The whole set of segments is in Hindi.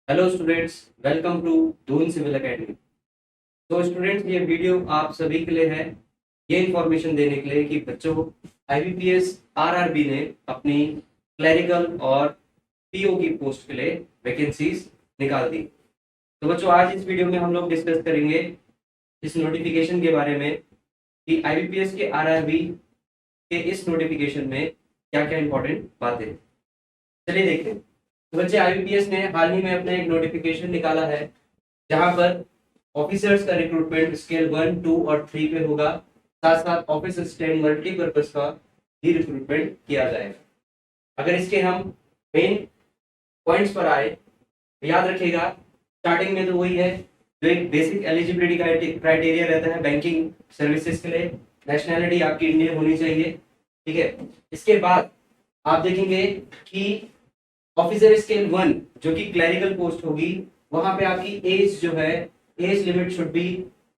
Hello students, welcome to Doon civil academy. तो स्टूडेंट्स, ये वीडियो आप सभी के लिए है, ये इंफॉर्मेशन देने के लिए कि बच्चों आईबीपीएस आरआरबी ने अपनी क्लरिकल और पीओ की पोस्ट के लिए वैकेंसीज निकाल दी। तो बच्चों, आज इस वीडियो में हम लोग डिस्कस करेंगे इस नोटिफिकेशन के बारे में कि आईबीपीएस के आरआरबी के इस नोटिफिकेशन में क्या क्या इंपॉर्टेंट बातें हैं। चलिए देखते हैं। तो बच्चे, आईबीपीएस ने हाल ही में अपना एक नोटिफिकेशन निकाला है जहां पर ऑफिसर्स का रिक्रूटमेंट स्केल 1, 2 और 3 पे होगा। साथ साथ ऑफिस असिस्टेंट मल्टीपर्पज का भी रिक्रूटमेंट किया जाएगा। अगर इसके हम मेन पॉइंट्स पर आए तो याद रखिएगा, स्टार्टिंग में तो वही है जो एक बेसिक एलिजिबिलिटी क्राइटेरिया रहता है बैंकिंग सर्विसेज के लिए। नेशनैलिटी आपकी इंडियन होनी चाहिए, ठीक है। इसके बाद आप देखेंगे कि ऑफिसर स्केल 1 जो कि क्लरिकल पोस्ट होगी, वहां पे आपकी एज जो है, age limit should be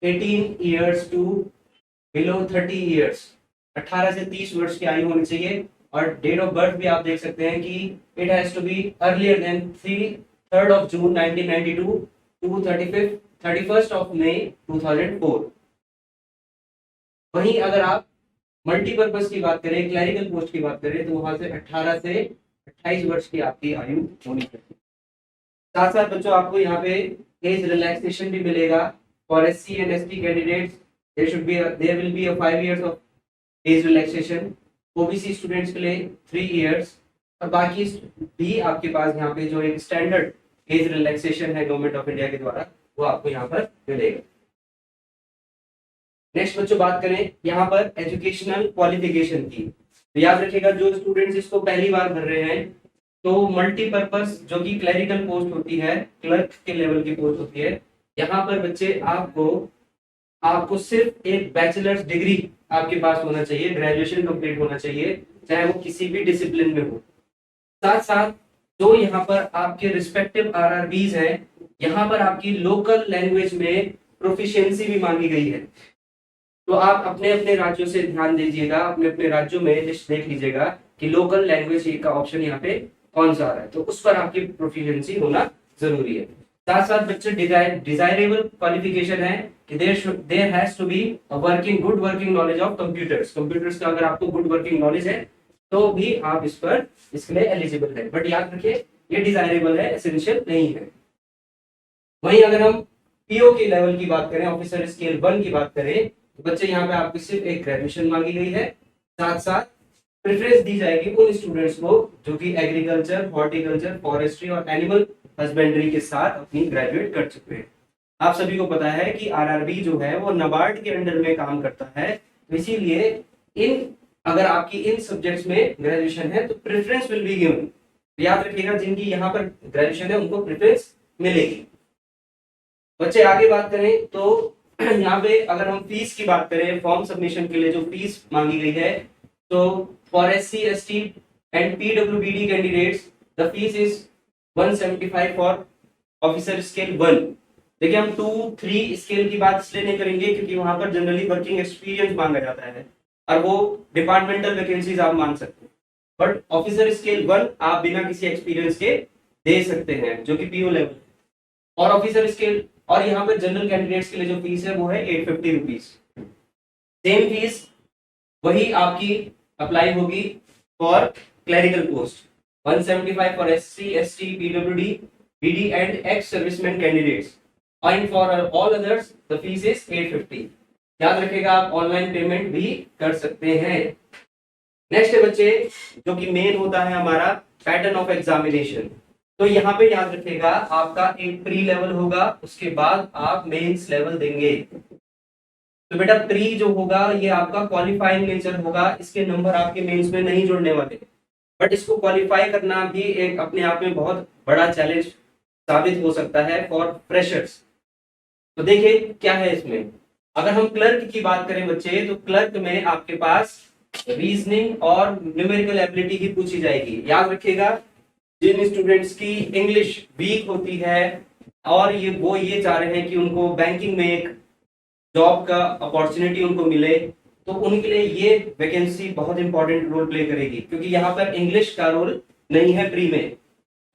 18 years to below 30 years. 18 से 30 वर्ष की आयु होनी चाहिए। और डेट ऑफ बर्थ भी आप देख सकते हैं कि it has to be earlier than 3rd of June 1992 to 31st of May 2004। वहीं अगर आप मल्टीपर्पज की बात करें, क्लरिकल पोस्ट की बात करें, तो वहां से 18 से 28 वर्ष की आपकी आयु होनी चाहिए। साथ साथ बच्चों, आपको यहाँ पे एज रिलैक्सेशन भी मिलेगा for SC and ST candidates. There will be a 5 years of age relaxation. OBC students के लिए 3 इयर्स। और बाकी भी आपके पास यहाँ पे जो एक स्टैंडर्ड एज रिलैक्सेशन है गवर्नमेंट ऑफ इंडिया के द्वारा, वो आपको यहाँ पर मिलेगा। नेक्स्ट बच्चों, बात करें यहाँ पर एजुकेशनल क्वालिफिकेशन की, तो याद रखिएगा जो स्टूडेंट्स इसको पहली बार भर रहे हैं, तो मल्टीपर्पज जो कि क्लरिकल पोस्ट होती है, क्लर्क के लेवल की पोस्ट होती है, यहाँ पर बच्चे आपको आपको सिर्फ एक बैचलर्स डिग्री आपके पास होना चाहिए, ग्रेजुएशन कंप्लीट होना चाहिए, चाहे वो किसी भी डिसिप्लिन में हो। साथ साथ जो यहाँ पर आपके रिस्पेक्टिव आरआरबीज हैं, यहाँ पर आपकी लोकल लैंग्वेज में प्रोफिशिएंसी भी मांगी गई है। तो आप अपने अपने राज्यों से ध्यान दीजिएगा, अपने अपने राज्यों में लिस्ट देख लीजिएगा कि लोकल लैंग्वेज का ऑप्शन यहाँ पे कौन सा आ रहा है, तो उस पर आपकी प्रोफिशिएंसी होना जरूरी है। साथ साथ बच्चे डिजायरेबल क्वालिफिकेशन है कि there has to be good working knowledge of computers का अगर आपको गुड वर्किंग नॉलेज है तो भी आप इसके लिए एलिजिबल है। बट याद रखिए, ये डिजायरेबल है, एसेंशियल नहीं है। वहीं अगर हम पीओ के लेवल की बात करें, ऑफिसर स्केल 1 की बात करें, तो बच्चे यहाँ पे आपकी सिर्फ एक ग्रेजुएशन मांगी गई है। साथ साथ प्रेफरेंस दी जाएगी उन स्टूडेंट्स को जो कि एग्रीकल्चर, हॉर्टिकल्चर, फॉरेस्ट्री और एनिमल हस्बेंड्री के साथ अपनी ग्रेजुएट कर चुके हैं। आप सभी को पता है कि आरआरबी जो है वो नाबार्ड के अंडर में काम करता है, तो इसीलिए इन अगर आपकी इन सब्जेक्ट्स में ग्रेजुएशन है तो प्रेफरेंस विल बी गिवन। याद रखिएगा, जिनकी यहाँ पर ग्रेजुएशन है उनको प्रेफरेंस मिलेगी। बच्चे आगे बात करें तो यहाँ पे अगर हम फीस की बात करें, फॉर्म सबमिशन के लिए जो फीस मांगी गई है, तो for SC ST and PWBD candidates the fees is 175 for officer scale 1। देखिए, हम 2, 3 स्केल की बात इसलिए नहीं करेंगे क्योंकि वहां पर जनरली वर्किंग एक्सपीरियंस मांगा जाता है और वो डिपार्टमेंटल वैकेंसीज आप मांग सकते हैं। बट ऑफिसर स्केल 1 आप बिना किसी एक्सपीरियंस के दे सकते हैं, जो कि पीओ लेवल। और ऑफिसर स्केल और यहाँ पे जनरल कैंडिडेट्स के लिए जो फीस है वो है 850 रुपीज। सेम फीस वही आपकी अप्लाई होगी for clerical post, 175 for SC ST PWD BD and ex serviceman candidates, and for all others the fees is 850। याद रखिएगा, आप ऑनलाइन पेमेंट भी कर सकते हैं। नेक्स्ट है बच्चे, जो कि मेन होता है हमारा पैटर्न ऑफ एग्जामिनेशन। तो यहाँ पे याद रखिएगा, आपका एक प्री लेवल होगा, उसके बाद आप मेंस लेवल देंगे। तो बेटा, प्री जो होगा ये आपका क्वालिफाइंग नेचर होगा, इसके नंबर आपके मेंस में नहीं जुड़ने वाले। बट इसको क्वालिफाई करना भी एक अपने आप में बहुत बड़ा चैलेंज साबित हो सकता है फॉर फ्रेशर्स। तो देखिए क्या है इसमें। अगर हम क्लर्क की बात करें बच्चे, तो क्लर्क में आपके पास रीजनिंग और न्यूमेरिकल एबिलिटी ही पूछी जाएगी। याद रखिएगा, जिन स्टूडेंट्स की इंग्लिश वीक होती है और ये चाह रहे हैं कि उनको बैंकिंग में एक जॉब का अपॉर्चुनिटी उनको मिले, तो उनके लिए ये वैकेंसी बहुत इंपॉर्टेंट रोल प्ले करेगी, क्योंकि यहाँ पर इंग्लिश का रोल नहीं है प्री में।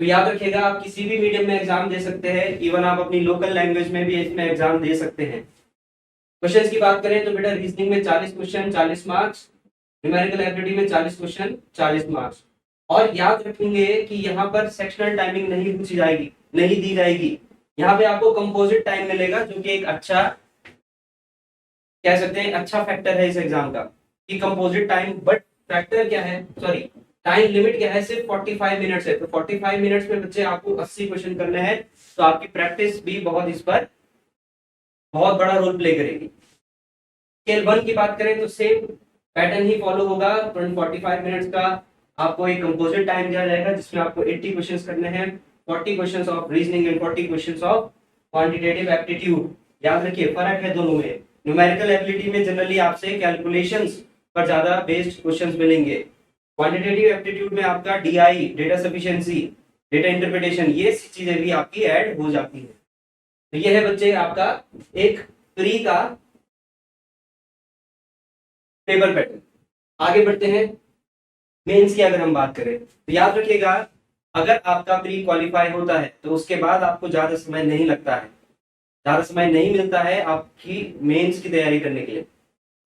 तो याद रखिएगा आप किसी भी मीडियम में एग्जाम दे सकते हैं, इवन आप अपनी लोकल लैंग्वेज में भी इसमें एग्जाम दे सकते हैं। क्वेश्चंस की बात करें तो बेटा रीजनिंग में 40 क्वेश्चन 40 मार्क्स, न्यूमेरिकल एबिलिटी में 40 क्वेश्चन 40 मार्क्स। और याद रखेंगे कि यहाँ पर सेक्शनल टाइमिंग नहीं पूछी जाएगी, नहीं दी जाएगी। यहाँ पे आपको कंपोजिट टाइम मिलेगा, जो कि एक अच्छा कह सकते हैं अच्छा फैक्टर है इस एग्जाम का कि कंपोजिट टाइम। बट फैक्टर क्या है, सॉरी टाइम लिमिट क्या है, सिर्फ 45 मिनट्स है। तो 45 मिनट्स में बच्चे आपको 80 क्वेश्चन करने हैं, तो आपकी प्रैक्टिस भी बहुत इस पर बहुत बड़ा रोल प्ले करेगी। स्केल 1 की बात करें तो सेम पैटर्न ही फॉलो होगा। 45 मिनट्स का आपको एक कंपोजिट टाइम दिया जाएगा, जिसमें आपको 80 क्वेश्चंस करने हैं, 40 questions of reasoning and 40 questions of quantitative aptitude. याद रखिए फर्क है दोनों में। न्यूमेरिकल एबिलिटी में जनरली आपसे कैलकुलेशंस पर ज्यादा बेस्ड क्वेश्चंस मिलेंगे। क्वांटिटेटिव एप्टीट्यूड में आपका DI, data sufficiency, data interpretation, ये चीजें भी आपकी ऐड हो जाती है। तो ये है बच्चे आपका एक प्री का पेपर पैटर्न। आगे बढ़ते हैं मेंस की अगर हम बात करें तो याद रखिएगा अगर आपका प्री क्वालिफाई होता है तो उसके बाद आपको ज्यादा समय नहीं लगता है, ज्यादा समय नहीं मिलता है आपकी मेंस की तैयारी करने के लिए।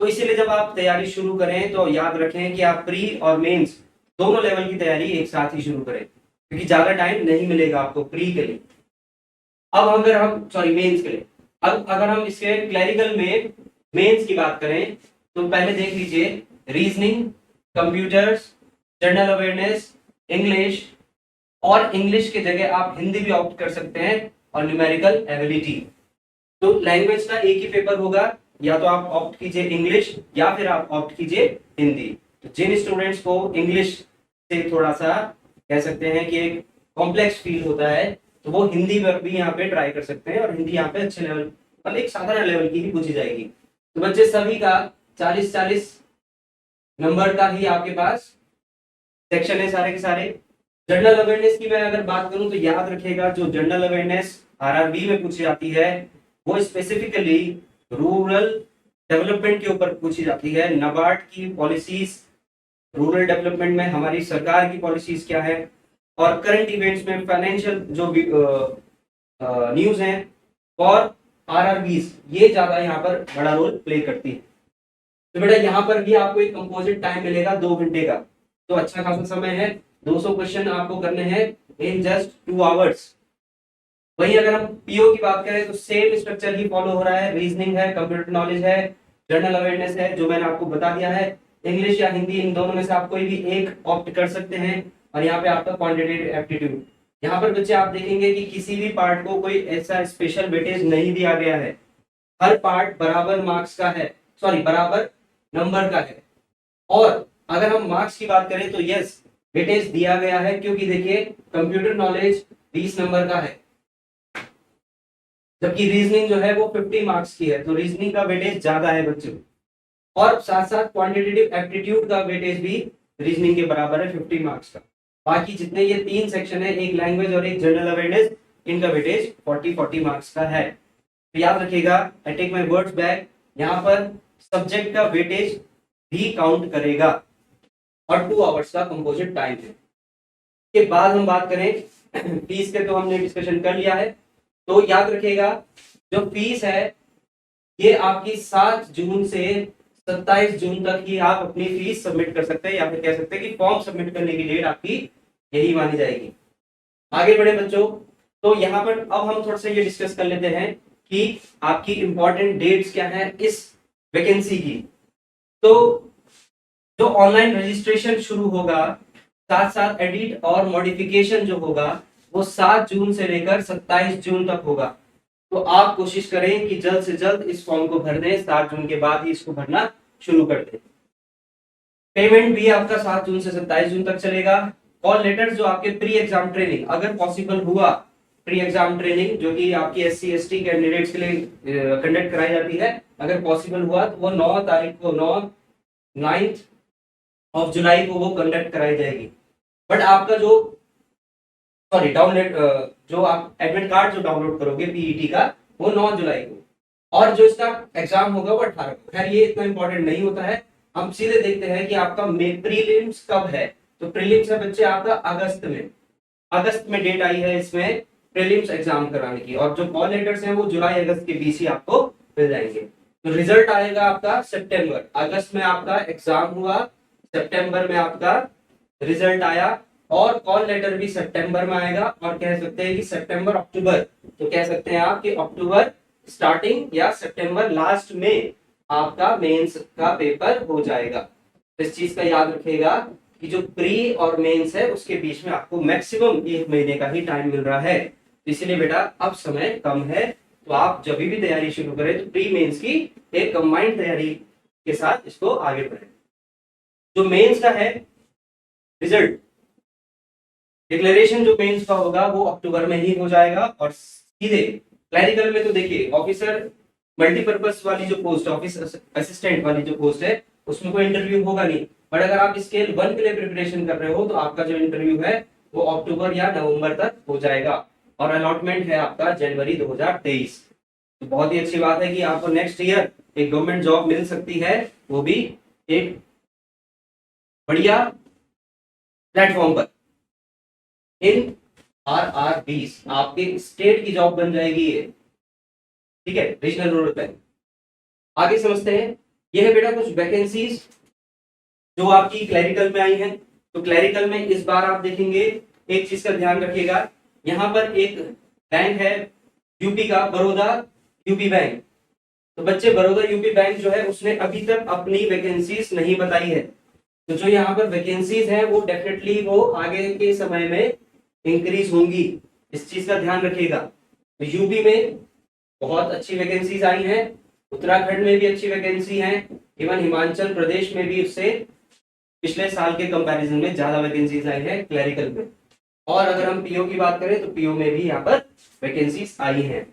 तो इसीलिए जब आप तैयारी शुरू करें तो याद रखें कि आप प्री और मेंस दोनों लेवल की तैयारी एक साथ ही शुरू करें, क्योंकि ज्यादा टाइम नहीं मिलेगा आपको प्री के लिए। अब अगर हम सॉरी मेंस के लिए, अब अगर हम इसके क्लैरिकल में मेंस की बात करें तो पहले देख लीजिए reasoning, computers, general awareness, English, और इंग्लिश की जगह आप हिंदी भी ऑप्ट कर सकते हैं, और न्यूमेरिकल एबिलिटी। तो लैंग्वेज का एक ही पेपर होगा, या तो आप ऑप्ट कीजिए इंग्लिश या फिर आप ऑप्ट कीजिए हिंदी। तो जिन स्टूडेंट्स को इंग्लिश से थोड़ा सा कह सकते हैं कि एक कॉम्प्लेक्स फील होता है, तो वो हिंदी पर भी यहाँ पे ट्राई कर सकते हैं, और हिंदी यहाँ पे अच्छे लेवल मतलब एक साधारण लेवल की ही पूछी जाएगी। तो बच्चे सभी का 40-40 नंबर का ही आपके पास सेक्शन है सारे के सारे। जनरल अवेयरनेस की मैं अगर बात करूं तो याद रखिएगा जो जनरल अवेयरनेस आरआरबी में पूछी जाती है वो स्पेसिफिकली रूरल डेवलपमेंट के ऊपर पूछी जाती है। नाबार्ड की पॉलिसीज, रूरल डेवलपमेंट में हमारी सरकार की पॉलिसीज क्या है, और करंट इवेंट्स में फाइनेंशियल जो भी न्यूज हैं और आरआरबीज, ये ज्यादा यहाँ पर बड़ा रोल प्ले करती है। तो बेटा यहाँ पर भी आपको एक कंपोजिट टाइम मिलेगा 2 घंटे का, तो अच्छा खासा समय है। 200 क्वेश्चन आपको करने हैं इन जस्ट 2 आवर्स। वही अगर हम पीओ की बात करें तो सेम स्ट्रक्चर ही फॉलो हो रहा है। रीजनिंग है, कंप्यूटर नॉलेज है, जनरल अवेयरनेस है जो मैंने आपको बता दिया है, इंग्लिश या हिंदी, इन दोनों में से आप कोई भी एक ऑप्ट कर सकते हैं, और यहाँ पे आपका क्वांटिटेटिव एप्टीट्यूड। यहाँ पर बच्चे आप देखेंगे कि किसी भी पार्ट को कोई ऐसा स्पेशल वेटेज नहीं दिया गया है, हर पार्ट बराबर मार्क्स का है, सॉरी बराबर नंबर का है। और अगर हम मार्क्स की बात करें तो यस वेटेज दिया गया है, क्योंकि देखिए कंप्यूटर नॉलेज 20 नंबर का है, जबकि रीजनिंग जो है वो 50 मार्क्स की है, तो रीजनिंग का वेटेज ज्यादा है बच्चों। और साथ साथ क्वांटिटेटिव एप्टीट्यूड का वेटेज भी रीजनिंग के बराबर है 50 मार्क्स का। बाकी जितने ये 3 सेक्शन है, एक लैंग्वेज और एक जनरल अवेयरनेस, इनका वेटेज 40 मार्क्स का है। तो याद रखिएगा, I take my words back, यहाँ पर सब्जेक्ट का वेटेज भी काउंट करेगा, और 2 आवर्स का कंपोजिट टाइम है। के बाद हम बात करें फीस के, तो हमने डिस्कशन कर लिया है। तो याद रखिएगा जो फीस है ये आपकी 7 जून से 27 जून तक ही आप अपनी फीस सबमिट कर सकते हैं, या फिर कह सकते हैं कि फॉर्म सबमिट करने की डेट आपकी यही मानी जाएगी। आगे बढ़े बच्चों, तो यहाँ पर अब हम थोड़ा सा ये डिस्कस कर लेते हैं कि आपकी इंपॉर्टेंट डेट्स क्या है इस वैकेंसी की। तो जो ऑनलाइन रजिस्ट्रेशन शुरू होगा, साथ साथ एडिट और मॉडिफिकेशन जो होगा वो 7 जून से लेकर 27 जून तक होगा। तो आप कोशिश करें कि जल्द से जल्द इस फॉर्म को भर दें, 7 जून के बाद ही इसको भरना शुरू कर दें। पेमेंट भी आपका 7 जून से 27 जून तक चलेगा। कॉल लेटर्स जो आपके प्री एग्जाम ट्रेनिंग, अगर पॉसिबल हुआ प्री एग्जाम ट्रेनिंग जो कि आपकी SC ST कैंडिडेट्स के लिए कंडक्ट कराई जाती है, अगर पॉसिबल हुआ तो वो 9 तारीख को 9 जुलाई को वो कंडक्ट कराई जाएगी। बट आपका जो सॉरी डाउनलोड जो आप एडमिट कार्ड जो डाउनलोड करोगे पीईटी का, वो 9 जुलाई को, और जो इसका एग्जाम होगा वो 18 को। खैर ये इतना इंपॉर्टेंट नहीं होता है, हम सीधे देखते हैं कि आपका प्रीलिम्स कब है। तो प्रीलिम्स है बच्चे आपका अगस्त में, अगस्त में डेट आई है इसमें प्रीलिम्स एग्जाम कराने की, और जो कॉल लेटर्स हैं वो जुलाई अगस्त के बीच ही आपको मिल जाएंगे। तो रिजल्ट आएगा आपका सितंबर, अगस्त में आपका एग्जाम हुआ, सितंबर में आपका रिजल्ट आया, और कॉल लेटर भी सितंबर में आएगा, और कह सकते हैं कि सितंबर अक्टूबर, तो कह सकते हैं आप कि अक्टूबर स्टार्टिंग या सितंबर लास्ट में आपका मेंस का पेपर हो जाएगा। इस चीज का याद रखिएगा कि जो प्री और मेंस है उसके बीच में आपको मैक्सिमम 1 महीने का ही टाइम मिल रहा है, तो इसलिए बेटा अब समय कम है, तो आप जब भी तैयारी शुरू करें तो प्री मेंस की एक कंबाइंड तैयारी के साथ इसको आगे बढ़े। जो मेंस का है रिजल्ट डिक्लेरेशन जो मेंस का होगा वो अक्टूबर में ही हो जाएगा, और सीधे क्लैरिकल में तो देखिए ऑफिसर मल्टीपर्पज वाली जो पोस्ट, ऑफिस असिस्टेंट वाली जो पोस्ट है उसमें कोई इंटरव्यू होगा नहीं, बट अगर आप स्केल 1 के लिए प्रिपरेशन कर रहे हो तो आपका जो इंटरव्यू है वो अक्टूबर या नवंबर तक हो जाएगा, और अलॉटमेंट है आपका जनवरी 2023। तो बहुत ही अच्छी बात है कि आपको नेक्स्ट ईयर एक गवर्नमेंट जॉब मिल सकती है, वो भी एक बढ़िया प्लेटफॉर्म पर इन RRBs, आपके स्टेट की जॉब बन जाएगी ये, ठीक है, रीजनल रूरल बैंक। आगे समझते हैं, ये है बेटा कुछ वैकेंसीज जो आपकी क्लैरिकल में आई हैं। तो क्लैरिकल में इस बार आप देखेंगे, एक चीज का ध्यान रखिएगा, यहाँ पर एक बैंक है यूपी का, बड़ौदा यूपी बैंक। तो बच्चे बड़ौदा यूपी बैंक जो है उसने अभी तक अपनी वैकेंसीज नहीं बताई है, तो जो यहाँ पर वैकेंसीज हैं वो डेफिनेटली वो आगे के समय में इंक्रीज होंगी, इस चीज का ध्यान रखिएगा। तो यूपी में बहुत अच्छी वैकेंसीज आई हैं, उत्तराखंड में भी अच्छी वैकेंसी है, इवन हिमाचल प्रदेश में भी उससे पिछले साल के कंपैरिजन में ज्यादा वैकेंसीज आई है क्लैरिकल में। और अगर हम पीओ की बात करें तो पीओ में भी यहाँ पर वैकेंसीज आई हैं,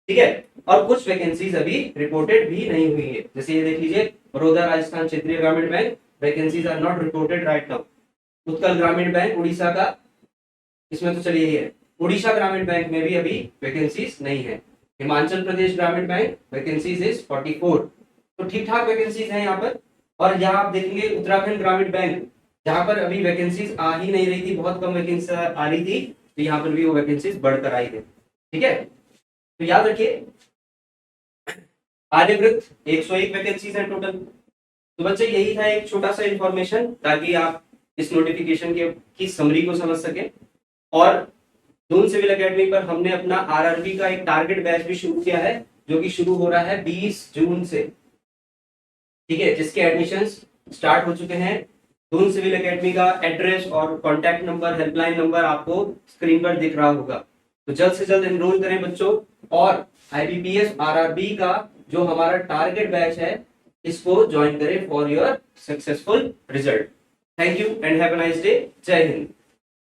ठीक है। और कुछ वैकेंसीज अभी रिपोर्टेड भी नहीं हुई है, जैसे ये देख लीजिए, Baroda Rajasthan Kshetriya Gramin bank, vacancies are not reported right now. Utkal Gramin bank Orissa का, इसमें तो चलिए ये है, उड़ीसा ग्रामीण बैंक में भी अभी वैकेंसीज नहीं है। हिमाचल प्रदेश ग्रामीण बैंक वैकेंसीज इज 44, तो ठीक ठाक वैकेंसीज है यहाँ पर। और यहाँ आप देखेंगे उत्तराखंड ग्रामीण बैंक, जहाँ पर अभी वैकेंसीज आ ही नहीं रही थी, बहुत कम वैकेंसी आ रही थी, तो यहाँ पर भी वो वैकेंसीज बढ़कर आई है, ठीक है। तो याद रखिए आर्यव्रत 101 वैकेंसीज है टोटल। तो बच्चे यही था एक छोटा सा इंफॉर्मेशन, ताकि आप इस नोटिफिकेशन के की समरी को समझ सके। और दून सिविल एकेडमी पर हमने अपना आरआरबी का एक टारगेट बैच भी शुरू किया है, जो कि शुरू हो रहा है 20 जून से, ठीक है, जिसके एडमिशंस स्टार्ट हो चुके हैं। दून सिविल एकेडमी का एड्रेस और कॉन्टैक्ट नंबर, हेल्पलाइन नंबर आपको स्क्रीन पर दिख रहा होगा, तो जल्द से जल्द एनरोल करें बच्चों। और आईबीपीएस आरआरबी का जो हमारा टारगेट बैच है इसको ज्वाइन करें for your successful result. Thank you and have a nice day. जय हिंद।